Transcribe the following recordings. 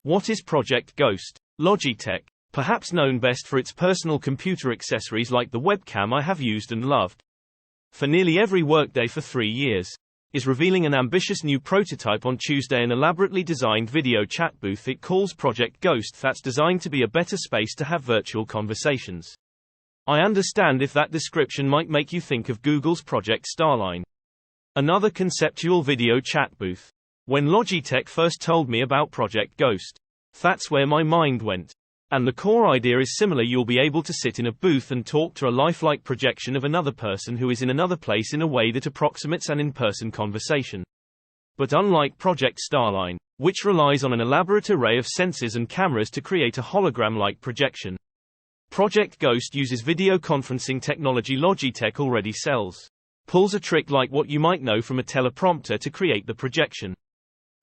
What is Project Ghost? Logitech, perhaps known best for its personal computer accessories like the webcam I have used and loved for nearly every workday for 3 years, is revealing an ambitious new prototype on Tuesday, an elaborately designed video chat booth it calls Project Ghost that's designed to be a better space to have virtual conversations. I understand if that description might make you think of Google's Project Starline. Another conceptual video chat booth. When Logitech first told me about Project Ghost, that's where my mind went. And the core idea is similar. You'll be able to sit in a booth and talk to a lifelike projection of another person who is in another place in a way that approximates an in-person conversation. But unlike Project Starline, which relies on an elaborate array of sensors and cameras to create a hologram-like projection, Project Ghost uses video conferencing technology Logitech already sells. Pulls a trick like what you might know from a teleprompter to create the projection,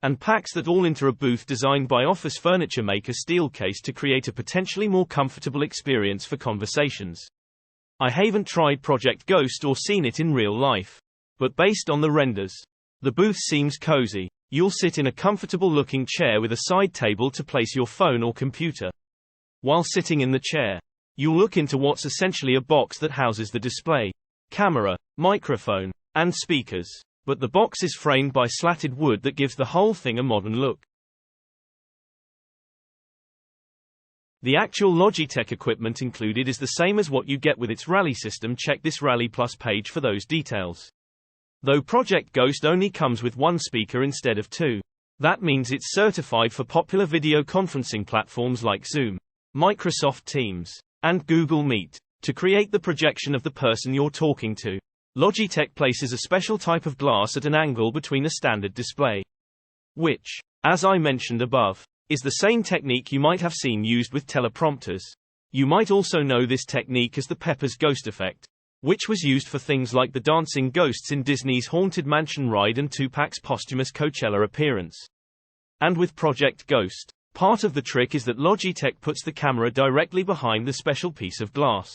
and packs that all into a booth designed by office furniture maker Steelcase to create a potentially more comfortable experience for conversations. I haven't tried Project Ghost or seen it in real life, but based on the renders, the booth seems cozy. You'll sit in a comfortable looking chair with a side table to place your phone or computer. While sitting in the chair, you'll look into what's essentially a box that houses the display, camera, microphone, and speakers. But the box is framed by slatted wood that gives the whole thing a modern look. The actual Logitech equipment included is the same as what you get with its Rally system. Check this Rally Plus page for those details. Though Project Ghost only comes with one speaker instead of two. That means it's certified for popular video conferencing platforms like Zoom, Microsoft Teams, and Google Meet to create the projection of the person you're talking to. Logitech places a special type of glass at an angle between a standard display, which, as I mentioned above, is the same technique you might have seen used with teleprompters. You might also know this technique as the Pepper's Ghost effect, which was used for things like the dancing ghosts in Disney's Haunted Mansion ride and Tupac's posthumous Coachella appearance. And with Project Ghost, part of the trick is that Logitech puts the camera directly behind the special piece of glass.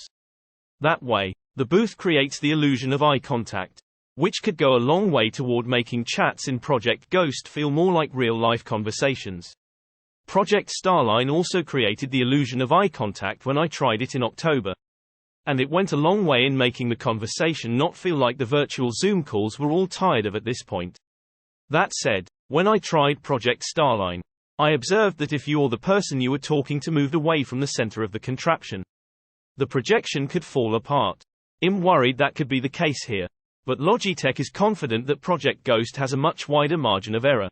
That way, the booth creates the illusion of eye contact, which could go a long way toward making chats in Project Ghost feel more like real-life conversations. Project Starline also created the illusion of eye contact when I tried it in October. And it went a long way in making the conversation not feel like the virtual Zoom calls we're all tired of at this point. That said, when I tried Project Starline, I observed that if you or the person you were talking to moved away from the center of the contraption, the projection could fall apart. I'm worried that could be the case here. But Logitech is confident that Project Ghost has a much wider margin of error.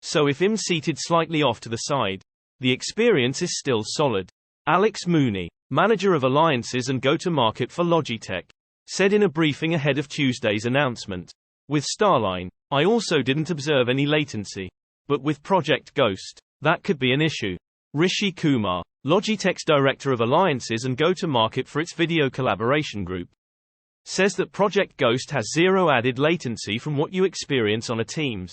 So if I'm seated slightly off to the side, the experience is still solid. Alex Mooney, manager of alliances and go-to-market for Logitech, said in a briefing ahead of Tuesday's announcement. With Starline, I also didn't observe any latency. But with Project Ghost, that could be an issue. Rishi Kumar, Logitech's director of alliances and go-to-market for its video collaboration group, says that Project Ghost has zero added latency from what you experience on a Teams,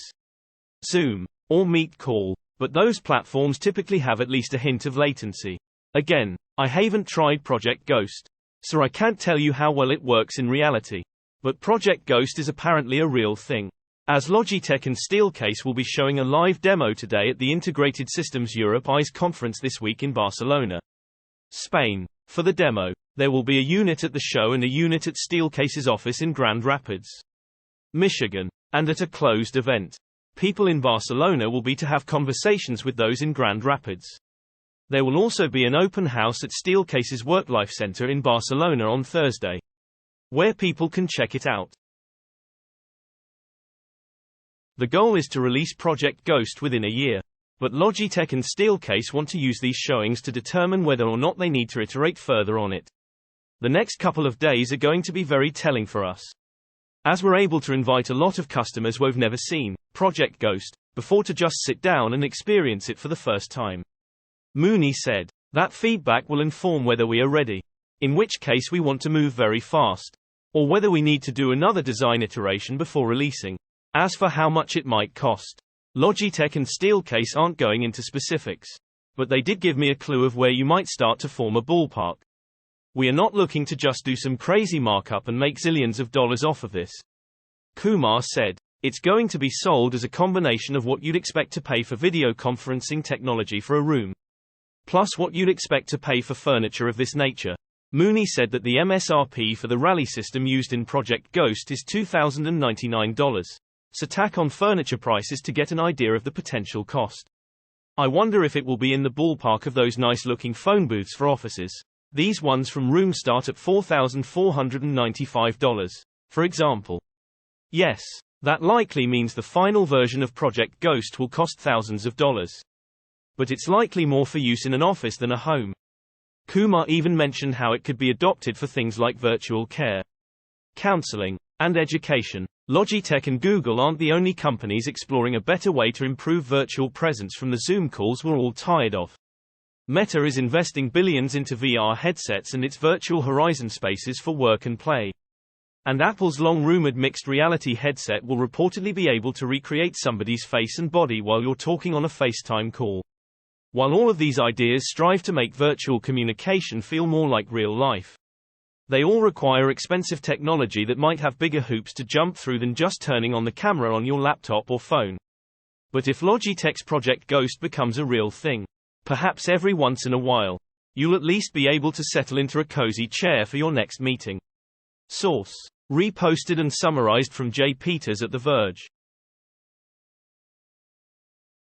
Zoom, or Meet call, but those platforms typically have at least a hint of latency. Again, I haven't tried Project Ghost, so I can't tell you how well it works in reality. But Project Ghost is apparently a real thing, as Logitech and Steelcase will be showing a live demo today at the Integrated Systems Europe ICE conference this week in Barcelona, Spain. For the demo, there will be a unit at the show and a unit at Steelcase's office in Grand Rapids, Michigan. And at a closed event, people in Barcelona will be to have conversations with those in Grand Rapids. There will also be an open house at Steelcase's WorkLife Center in Barcelona on Thursday, where people can check it out. The goal is to release Project Ghost within a year, but Logitech and Steelcase want to use these showings to determine whether or not they need to iterate further on it. The next couple of days are going to be very telling for us, as we're able to invite a lot of customers we've never seen Project Ghost before to just sit down and experience it for the first time. Mooney said, that feedback will inform whether we are ready, in which case we want to move very fast, or whether we need to do another design iteration before releasing. As for how much it might cost, Logitech and Steelcase aren't going into specifics, but they did give me a clue of where you might start to form a ballpark. We are not looking to just do some crazy markup and make zillions of dollars off of this, Kumar said. It's going to be sold as a combination of what you'd expect to pay for video conferencing technology for a room, plus what you'd expect to pay for furniture of this nature. Mooney said that the MSRP for the Rally system used in Project Ghost is $2,099. So tack on furniture prices to get an idea of the potential cost. I wonder if it will be in the ballpark of those nice-looking phone booths for offices. These ones from Room start at $4,495, for example. Yes, that likely means the final version of Project Ghost will cost thousands of dollars. But it's likely more for use in an office than a home. Kumar even mentioned how it could be adopted for things like virtual care, counseling, and education. Logitech and Google aren't the only companies exploring a better way to improve virtual presence from the Zoom calls we're all tired of. Meta is investing billions into VR headsets and its virtual horizon spaces for work and play. And Apple's long-rumored mixed reality headset will reportedly be able to recreate somebody's face and body while you're talking on a FaceTime call. While all of these ideas strive to make virtual communication feel more like real life, they all require expensive technology that might have bigger hoops to jump through than just turning on the camera on your laptop or phone. But if Logitech's Project Ghost becomes a real thing, perhaps every once in a while, you'll at least be able to settle into a cozy chair for your next meeting. Source: reposted and summarized from Jay Peters at The Verge.